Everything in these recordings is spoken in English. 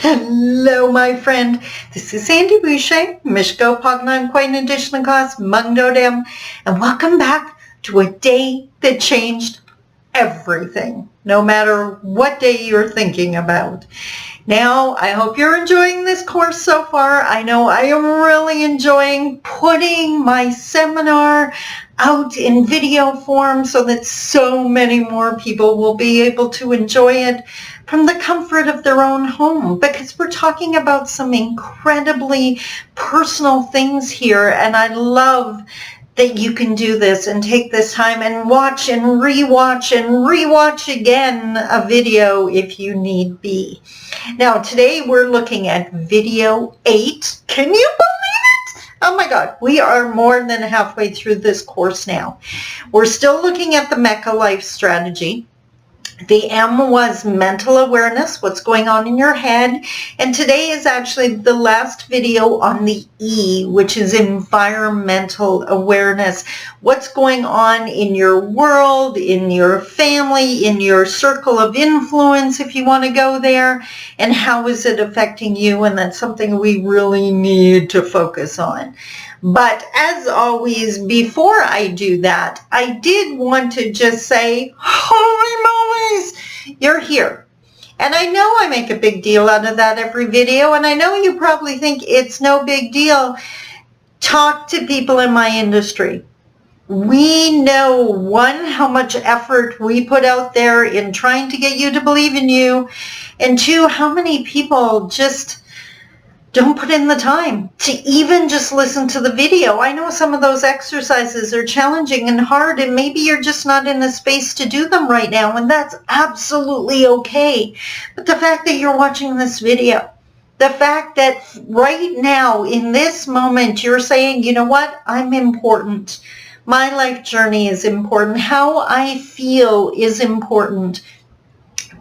Hello, my friend. This is Sandy Boucher, Mishko Pognon Quain Edition Class Mungdo Dem, and welcome back to a day that changed everything, no matter what day you're thinking about. Now, I hope you're enjoying this course so far. I know I am really enjoying putting my seminar out in video form so that so many more people will be able to enjoy it from the comfort of their own home, because we're talking about some incredibly personal things here, and I love that you can do this and take this time and watch and rewatch again a video if you need be. Now, today we're looking at video 8. Can you believe it? Oh my God, we are more than halfway through this course now. We're still looking at the Mecca life strategy. The M was mental awareness, what's going on in your head. And today is actually the last video on the E, which is environmental awareness. What's going on in your world, in your family, in your circle of influence, if you want to go there, and how is it affecting you? And that's something we really need to focus on. But as always, before I do that, I did want to just say, holy molies, you're here. And I know I make a big deal out of that every video, and I know you probably think it's no big deal. Talk to people in my industry. We know, one, how much effort we put out there in trying to get you to believe in you, and two, how many people just don't put in the time to even just listen to the video. I know some of those exercises are challenging and hard, and maybe you're just not in the space to do them right now, and that's absolutely okay. But the fact that you're watching this video, the fact that right now in this moment you're saying, you know what, I'm important. My life journey is important. How I feel is important.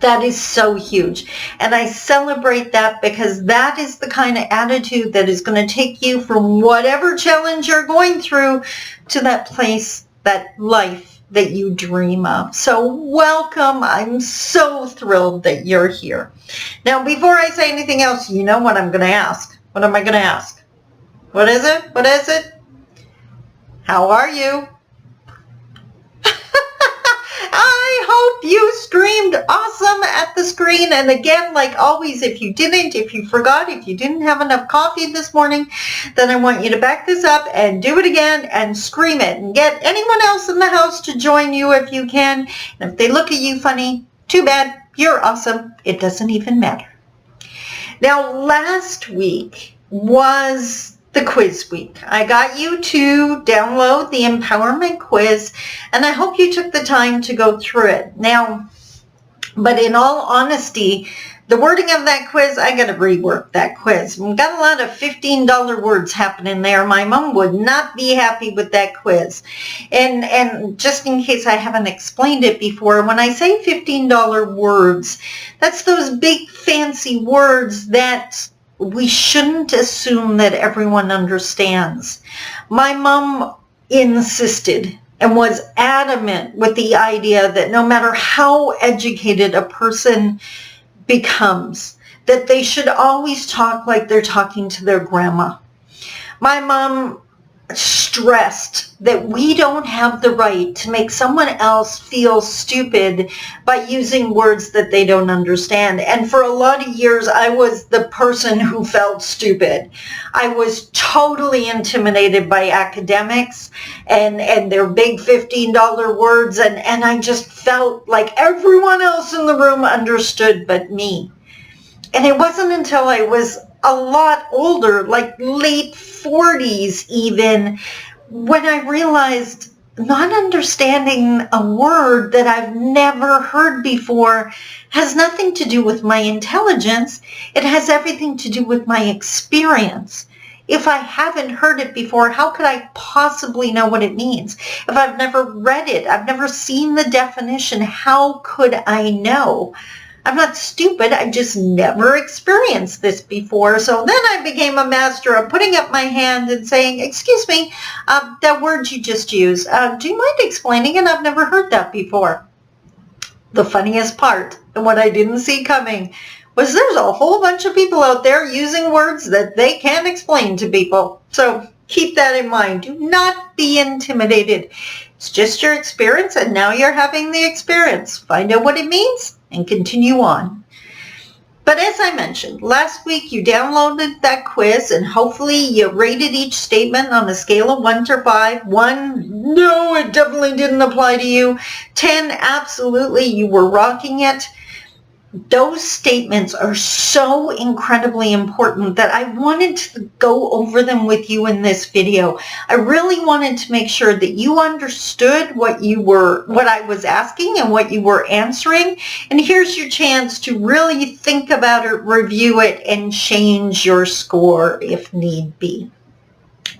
That is so huge. And I celebrate that, because that is the kind of attitude that is going to take you from whatever challenge you're going through to that place, that life that you dream of. So welcome. I'm so thrilled that you're here. Now, before I say anything else, you know what I'm going to ask. What am I going to ask? What is it? What is it? How are you? I hope you screamed awesome at the screen. And again, like always, if you didn't, if you forgot, if you didn't have enough coffee this morning, then I want you to back this up and do it again and scream it, and get anyone else in the house to join you if you can. And if they look at you funny, too bad. You're awesome. It doesn't even matter. Now, last week was the quiz week. I got you to download the empowerment quiz, and I hope you took the time to go through it. Now, but in all honesty, the wording of that quiz, I got to rework that quiz. We've got a lot of $15 words happening there. My mom would not be happy with that quiz. And just in case I haven't explained it before, when I say $15 words, that's those big fancy words that we shouldn't assume that everyone understands. My mom insisted and was adamant with the idea that no matter how educated a person becomes, that they should always talk like they're talking to their grandma. My mom stressed that we don't have the right to make someone else feel stupid by using words that they don't understand. And for a lot of years, I was the person who felt stupid. I was totally intimidated by academics and their big $15 words, and I just felt like everyone else in the room understood but me. And it wasn't until I was a lot older, like late 40s even, when I realized not understanding a word that I've never heard before has nothing to do with my intelligence. It has everything to do with my experience. If I haven't heard it before, how could I possibly know what it means? If I've never read it, I've never seen the definition, how could I know? I'm not stupid. I just never experienced this before. So then I became a master of putting up my hand and saying, excuse me, that word you just used, do you mind explaining it? I've never heard that before. The funniest part, and what I didn't see coming, was there's a whole bunch of people out there using words that they can't explain to people. So keep that in mind. Do not be intimidated. It's just your experience, and now you're having the experience. Find out what it means and continue on. But as I mentioned, last week you downloaded that quiz, and hopefully you rated each statement on a scale of 1 to 5. 1, no, it definitely didn't apply to you. 10, absolutely, you were rocking it. Those statements are so incredibly important that I wanted to go over them with you in this video. I really wanted to make sure that you understood what I was asking and what you were answering. And here's your chance to really think about it, review it, and change your score if need be.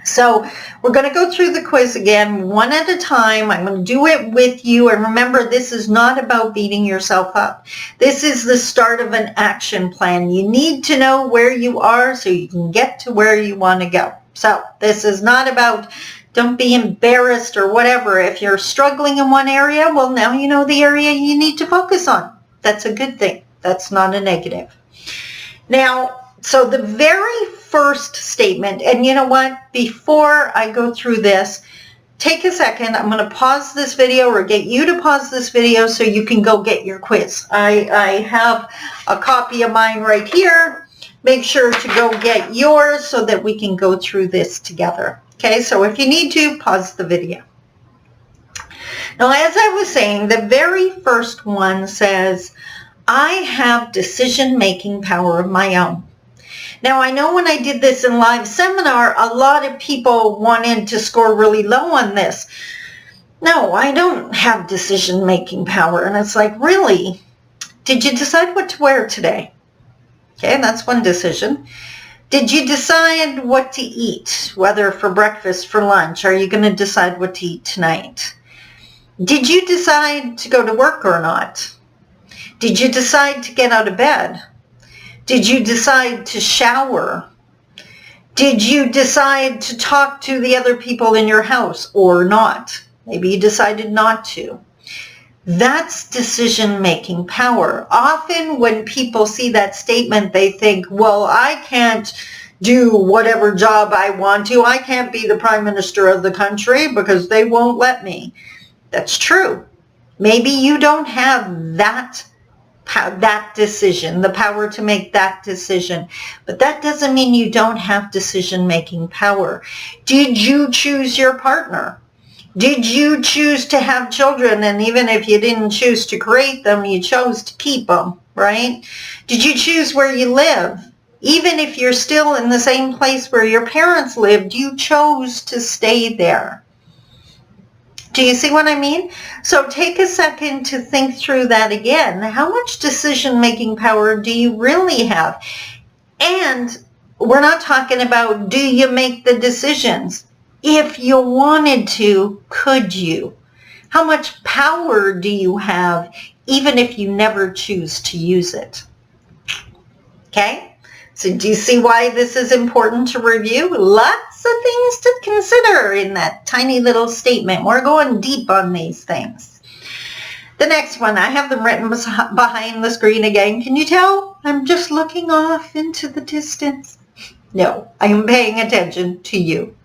So we're going to go through the quiz again, one at a time. I'm going to do it with you. And remember, this is not about beating yourself up. This is the start of an action plan. You need to know where you are so you can get to where you want to go. So this is not about, don't be embarrassed or whatever. If you're struggling in one area, well, now you know the area you need to focus on. That's a good thing. That's not a negative. Now, so the very first statement, and you know what, before I go through this, take a second. I'm going to pause this video or get you to pause this video so you can go get your quiz. I have a copy of mine right here. Make sure to go get yours so that we can go through this together. Okay, so if you need to, pause the video. Now, as I was saying, the very first one says, I have decision-making power of my own. Now, I know when I did this in live seminar, a lot of people wanted to score really low on this. No, I don't have decision-making power. And it's like, really? Did you decide what to wear today? Okay, that's one decision. Did you decide what to eat, whether for breakfast, for lunch? Are you going to decide what to eat tonight? Did you decide to go to work or not? Did you decide to get out of bed? Did you decide to shower? Did you decide to talk to the other people in your house or not? Maybe you decided not to. That's decision-making power. Often when people see that statement, they think, well, I can't do whatever job I want to. I can't be the prime minister of the country because they won't let me. That's true. Maybe you don't have that decision, the power to make that decision. But that doesn't mean you don't have decision-making power. Did you choose your partner? Did you choose to have children? And even if you didn't choose to create them, you chose to keep them, right? Did you choose where you live? Even if you're still in the same place where your parents lived, you chose to stay there. Do you see what I mean? So take a second to think through that again. How much decision-making power do you really have? And we're not talking about, do you make the decisions? If you wanted to, could you? How much power do you have, even if you never choose to use it? Okay? So do you see why this is important to review? Lots of things to consider in that tiny little statement. We're going deep on these things. The next one, I have them written behind the screen again. Can you tell? I'm just looking off into the distance. No, I am paying attention to you.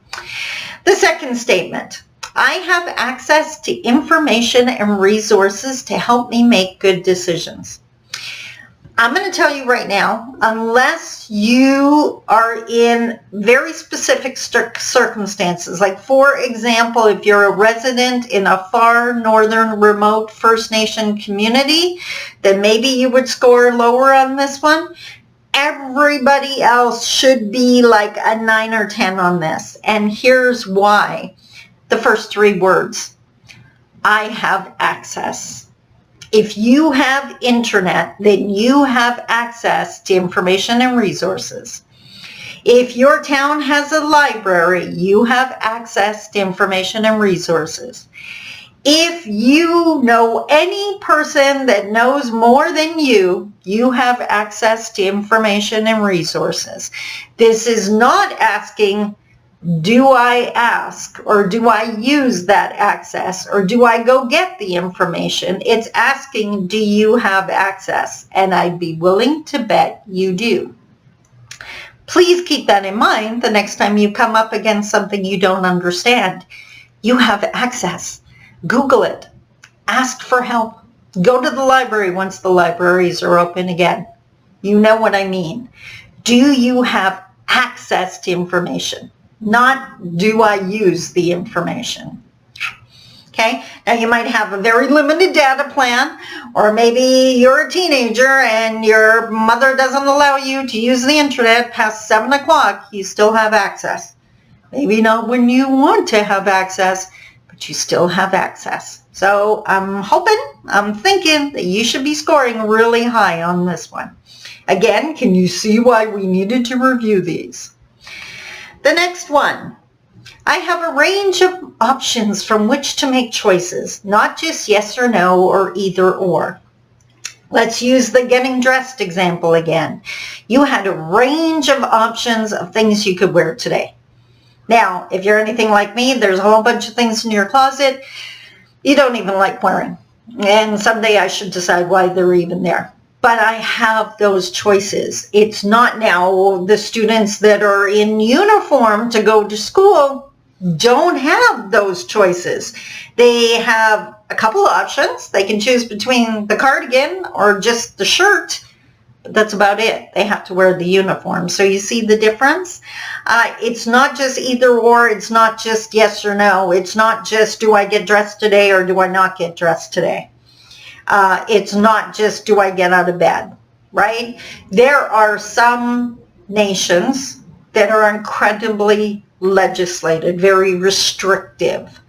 The second statement, I have access to information and resources to help me make good decisions. I'm going to tell you right now, unless you are in very specific circumstances, like for example, if you're a resident in a far northern remote First Nation community, then maybe you would score lower on this one. Everybody else should be like a 9 or 10 on this. And here's why. The first 3 words, I have access. If you have internet, then you have access to information and resources. If your town has a library, you have access to information and resources. If you know any person that knows more than you, you have access to information and resources. This is not asking, Do I ask, or do I use that access, or do I go get the information? It's asking, do you have access? And I'd be willing to bet you do. Please keep that in mind the next time you come up against something you don't understand. You have access. Google it. Ask for help. Go to the library once the libraries are open again. You know what I mean. Do you have access to information? Not do I use the information. Okay, now you might have a very limited data plan, or maybe you're a teenager and your mother doesn't allow you to use the internet past 7 o'clock. You still have access. Maybe not when you want to have access, but you still have access. So I'm thinking that you should be scoring really high on this one. Again, can you see why we needed to review these? The next one, I have a range of options from which to make choices, not just yes or no or either or. Let's use the getting dressed example again. You had a range of options of things you could wear today. Now, if you're anything like me, there's a whole bunch of things in your closet you don't even like wearing. And someday I should decide why they're even there. But I have those choices. It's not now the students that are in uniform to go to school don't have those choices. They have a couple of options. They can choose between the cardigan or just the shirt. But that's about it. They have to wear the uniform. So you see the difference? It's not just either or. It's not just yes or no. It's not just do I get dressed today or do I not get dressed today. It's not just do I get out of bed, right? There are some nations that are incredibly legislated, very restrictive.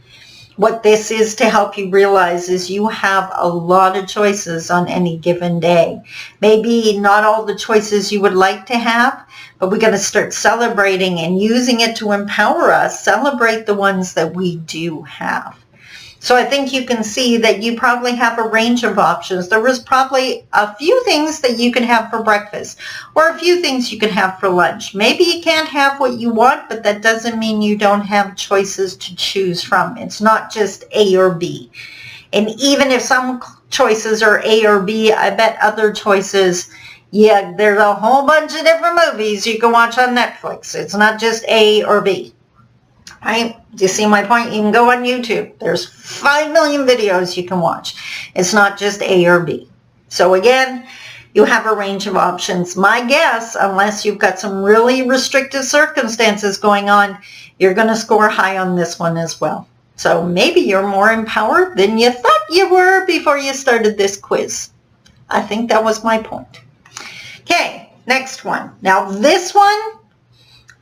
What this is to help you realize is you have a lot of choices on any given day. Maybe not all the choices you would like to have, but we got to start celebrating and using it to empower us. Celebrate the ones that we do have. So I think you can see that you probably have a range of options. There was probably a few things that you can have for breakfast or a few things you can have for lunch. Maybe you can't have what you want, but that doesn't mean you don't have choices to choose from. It's not just A or B. And even if some choices are A or B, I bet other choices, yeah, there's a whole bunch of different movies you can watch on Netflix. It's not just A or B. Right? Do you see my point? You can go on YouTube. There's 5 million videos you can watch. It's not just A or B. So again, you have a range of options. My guess, unless you've got some really restrictive circumstances going on, you're going to score high on this one as well. So maybe you're more empowered than you thought you were before you started this quiz. I think that was my point. Okay, next one. Now this one,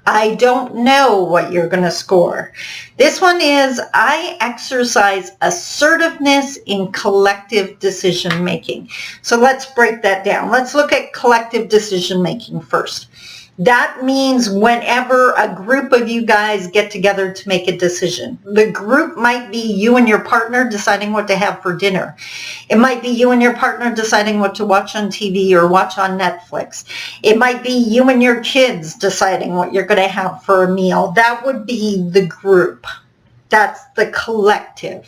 I don't know what you're going to score. This one is, I exercise assertiveness in collective decision making. So let's break that down. Let's look at collective decision making first. That means whenever a group of you guys get together to make a decision. The group might be you and your partner deciding what to have for dinner. It might be you and your partner deciding what to watch on TV or watch on Netflix. It might be you and your kids deciding what you're going to have for a meal. That would be the group. That's the collective.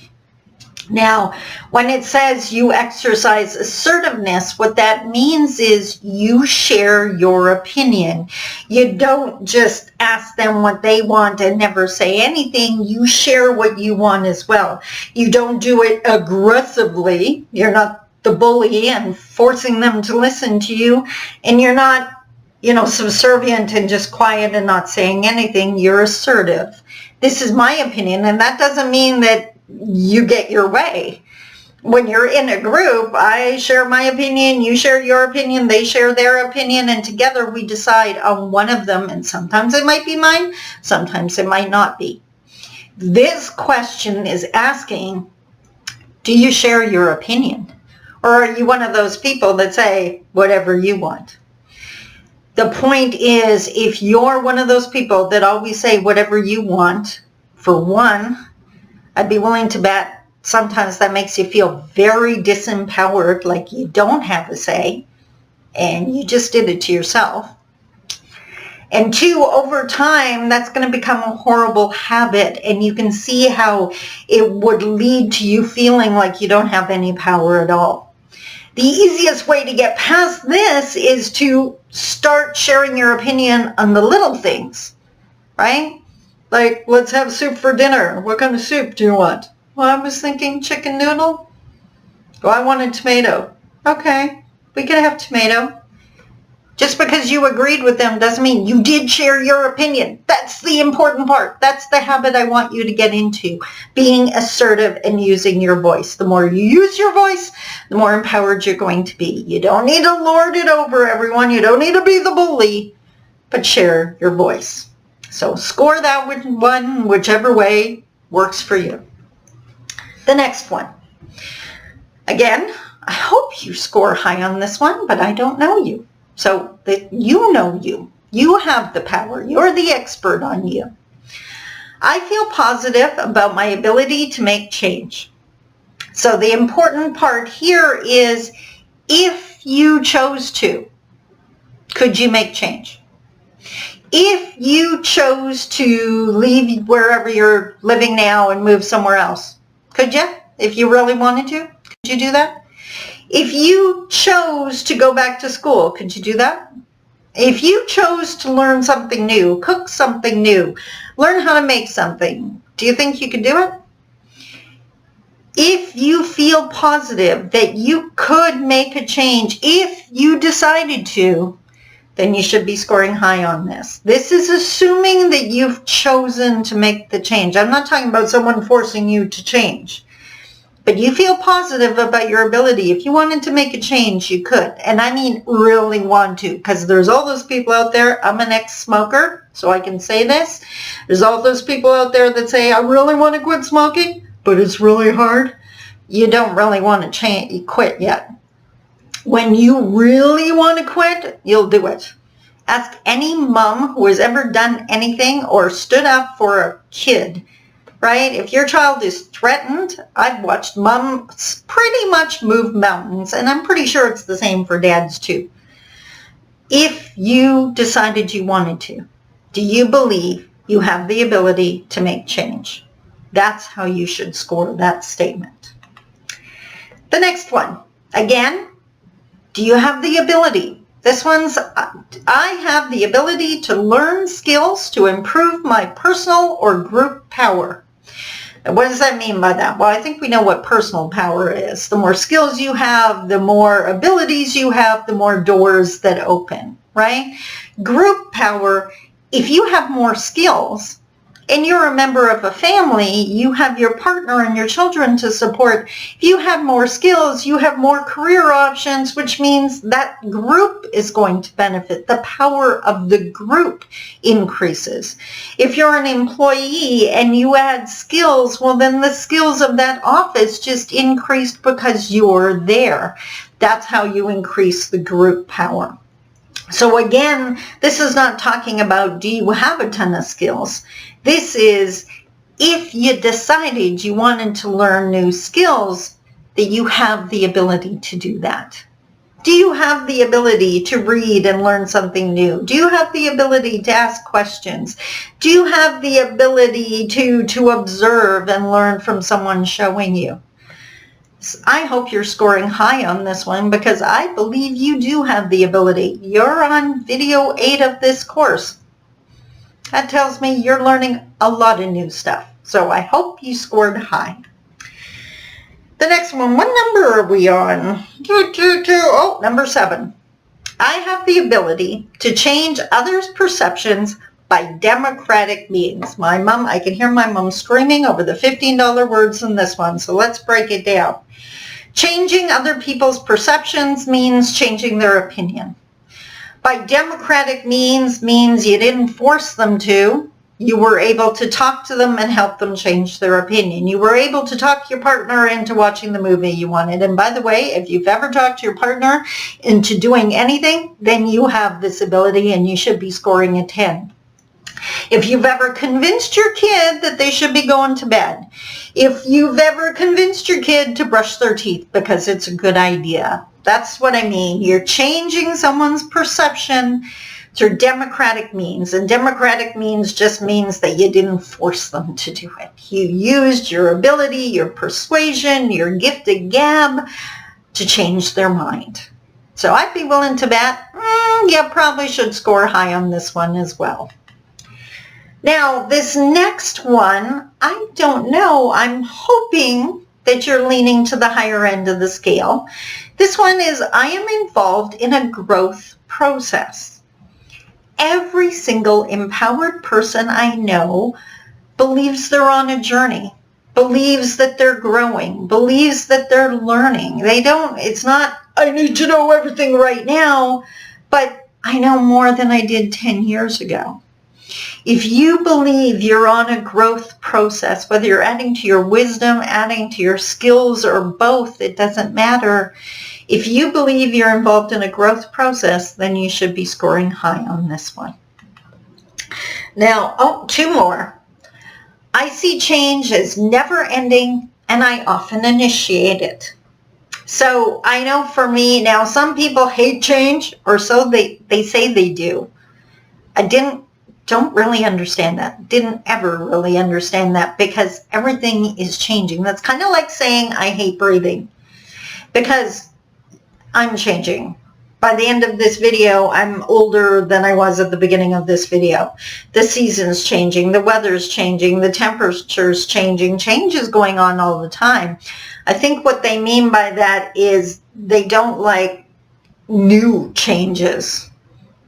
Now, when it says you exercise assertiveness, what that means is you share your opinion. You don't just ask them what they want and never say anything. You share what you want as well. You don't do it aggressively. You're not the bully and forcing them to listen to you. And you're not, subservient and just quiet and not saying anything. You're assertive. This is my opinion, and that doesn't mean that you get your way. When you're in a group, I share my opinion, you share your opinion, they share their opinion, and together we decide on one of them, and sometimes it might be mine, sometimes it might not be. This question is asking, do you share your opinion? Or are you one of those people that say whatever you want? The point is, if you're one of those people that always say whatever you want, for one, I'd be willing to bet sometimes that makes you feel very disempowered, like you don't have a say, and you just did it to yourself. And 2, over time, that's going to become a horrible habit. And you can see how it would lead to you feeling like you don't have any power at all. The easiest way to get past this is to start sharing your opinion on the little things, right? Like, let's have soup for dinner. What kind of soup do you want? Well, I was thinking chicken noodle. Well, I want a tomato. Okay, we can have tomato. Just because you agreed with them doesn't mean you did share your opinion. That's the important part. That's the habit I want you to get into, being assertive and using your voice. The more you use your voice, the more empowered you're going to be. You don't need to lord it over everyone. You don't need to be the bully, but share your voice. So score that one, whichever way works for you. The next one. Again, I hope you score high on this one, but I don't know you. So that you know you. You have the power. You're the expert on you. I feel positive about my ability to make change. So the important part here is, if you chose to, could you make change? If you chose to leave wherever you're living now and move somewhere else, could you? If you really wanted to, could you do that? If you chose to go back to school, could you do that? If you chose to learn something new, cook something new, learn how to make something, do you think you could do it? If you feel positive that you could make a change, if you decided to, then you should be scoring high on this. This is assuming that you've chosen to make the change. I'm not talking about someone forcing you to change. But you feel positive about your ability. If you wanted to make a change, you could. And I mean really want to, because there's all those people out there. I'm an ex-smoker, so I can say this. There's all those people out there that say, I really want to quit smoking, but it's really hard. You don't really want to quit yet. When you really want to quit, you'll do it. Ask any mom who has ever done anything or stood up for a kid. Right? If your child is threatened, I've watched moms pretty much move mountains, and I'm pretty sure it's the same for dads too. If you decided you wanted to, do you believe you have the ability to make change? That's how you should score that statement. The next one. Again, do you have the ability? This one's, I have the ability to learn skills to improve my personal or group power. What does that mean by that? Well, I think we know what personal power is. The more skills you have, the more abilities you have, the more doors that open, right? Group power, if you have more skills and you're a member of a family, you have your partner and your children to support. If you have more skills, you have more career options, which means that group is going to benefit. The power of the group increases. If you're an employee and you add skills, well, then the skills of that office just increased because you're there. That's how you increase the group power. So again, this is not talking about, do you have a ton of skills? This is, if you decided you wanted to learn new skills, that you have the ability to do that. Do you have the ability to read and learn something new? Do you have the ability to ask questions? Do you have the ability to observe and learn from someone showing you? I hope you're scoring high on this one, because I believe you do have the ability. You're on video 8 of this course. That tells me you're learning a lot of new stuff. So I hope you scored high. The next one, what number are we on? Oh, number 7. I have the ability to change others' perceptions by democratic means. My mom, I can hear my mom screaming over the $15 words in this one, so let's break it down. Changing other people's perceptions means changing their opinion. By democratic means you didn't force them to. You were able to talk to them and help them change their opinion. You were able to talk your partner into watching the movie you wanted. And by the way, if you've ever talked to your partner into doing anything, then you have this ability and you should be scoring a 10. If you've ever convinced your kid that they should be going to bed, if you've ever convinced your kid to brush their teeth because it's a good idea, that's what I mean. You're changing someone's perception through democratic means. And democratic means just means that you didn't force them to do it. You used your ability, your persuasion, your gift of gab to change their mind. So I'd be willing to bet, you probably should score high on this one as well. Now, this next one, I don't know. I'm hoping that you're leaning to the higher end of the scale. This one is, I am involved in a growth process. Every single empowered person I know believes they're on a journey, believes that they're growing, believes that they're learning. It's not, I need to know everything right now, but I know more than I did 10 years ago. If you believe you're on a growth process, whether you're adding to your wisdom, adding to your skills, or both, it doesn't matter. If you believe you're involved in a growth process, then you should be scoring high on this one. Now, two more. I see change as never ending, and I often initiate it. So I know for me, now some people hate change, or so they say they do. I don't really understand that. Didn't ever really understand that, because everything is changing. That's kind of like saying I hate breathing, because I'm changing. By the end of this video, I'm older than I was at the beginning of this video. The season's changing, the weather's changing, the temperature's changing. Change is going on all the time. I think what they mean by that is they don't like new changes,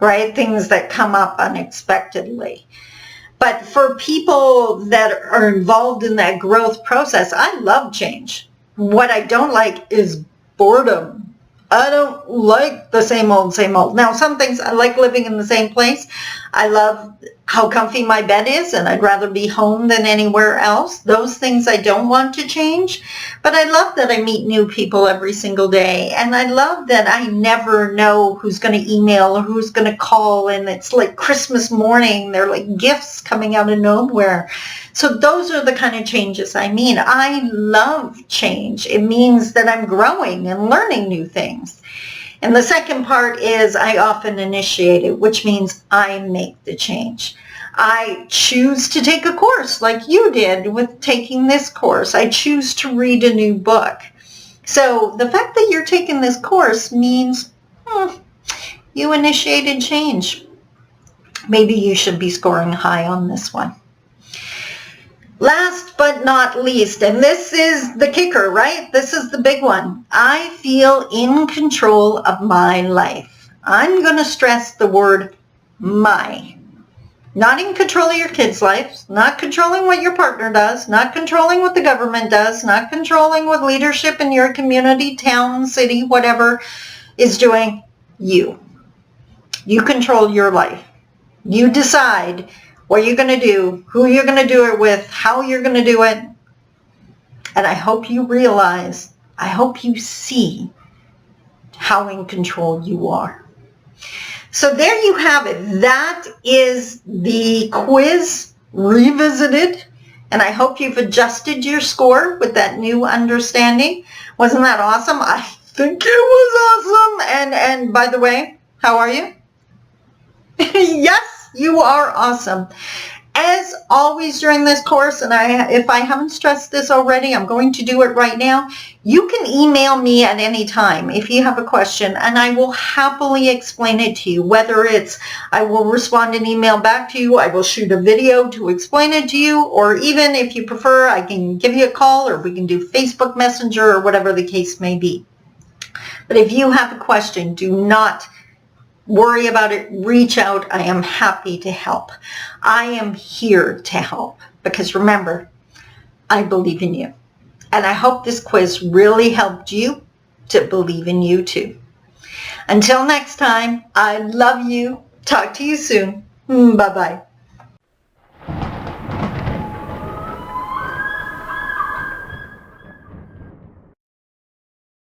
right? Things that come up unexpectedly. But for people that are involved in that growth process, I love change. What I don't like is boredom. I don't like the same old, same old. Now, some things, I like living in the same place. I love how comfy my bed is, and I'd rather be home than anywhere else. Those things I don't want to change. But I love that I meet new people every single day. And I love that I never know who's going to email or who's going to call. And it's like Christmas morning. They're like gifts coming out of nowhere. So those are the kind of changes I mean. I love change. It means that I'm growing and learning new things. And the second part is I often initiate it, which means I make the change. I choose to take a course like you did with taking this course. I choose to read a new book. So the fact that you're taking this course means you initiated change. Maybe you should be scoring high on this one. Last but not least, and this is the kicker, right? This is the big one. I feel in control of my life. I'm going to stress the word my. Not in control of your kids' lives, not controlling what your partner does, not controlling what the government does, not controlling what leadership in your community, town, city, whatever is doing. You. You control your life. You decide what you're going to do, who you're going to do it with, how you're going to do it. And I hope you realize, I hope you see how in control you are. So there you have it. That is the quiz revisited. And I hope you've adjusted your score with that new understanding. Wasn't that awesome? I think it was awesome. And by the way, how are you? Yes. You are awesome. As always during this course, and if I haven't stressed this already, I'm going to do it right now. You can email me at any time if you have a question, and I will happily explain it to you. Whether it's I will respond an email back to you, I will shoot a video to explain it to you, or even if you prefer, I can give you a call, or we can do Facebook Messenger, or whatever the case may be. But if you have a question, do not worry about it. Reach out. I am happy to help. I am here to help because remember, I believe in you. And I hope this quiz really helped you to believe in you too. Until next time, I love you. Talk to you soon. Bye-bye.